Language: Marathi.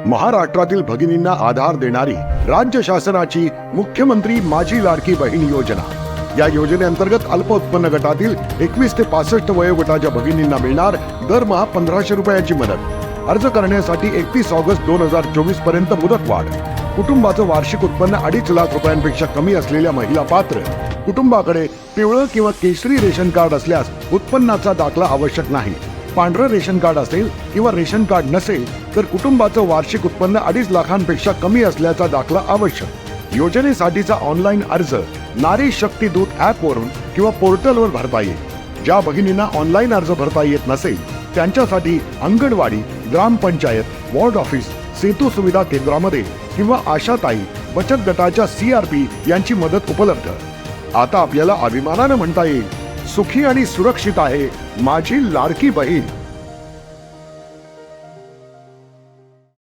महाराष्ट्रातील भगिनींना आधार देणारी राज्य शासनाची मुख्यमंत्री माझी लाडकी बहीण योजना। या योजनेअंतर्गत अल्प उत्पन्न गटातील 21 ते 65 वयोगटाच्या भगिनींना मिळणार दरमहा 1500 रुपयांची मदत। अर्ज करण्यासाठी 31 ऑगस्ट 2024 पर्यंत मुदतवाढ। कुटुंबाचं वार्षिक उत्पन्न 2.5 लाख रुपयांपेक्षा कमी असलेल्या महिला पात्र। कुटुंबाकडे पिवळं किंवा केशरी रेशन कार्ड असल्यास उत्पन्नाचा दाखला आवश्यक नाही। पांढरं रेशन कार्ड असेल किंवा रेशन कार्ड नसेल तर कुटुंबाचं वार्षिक उत्पन्न 2.5 लाखांपेक्षा कमी असल्याचा दाखला आवश्यक। योजनेसाठीचा ऑनलाईन अर्ज नारी शक्ती दूत ॲप वरून किंवा पोर्टलवर भरता येईल। ज्या भगिनींना ऑनलाईन अर्ज भरता येत नसेल त्यांच्यासाठी अंगणवाडी, ग्रामपंचायत, वॉर्ड ऑफिस, सेतू सुविधा केंद्रामध्ये किंवा आशाताई बचत गटाच्या CRP यांची मदत उपलब्ध। आता आपल्याला अभिमानाने म्हणता येईल, सुखी आणि सुरक्षित आहे माझी लाडकी बहीण।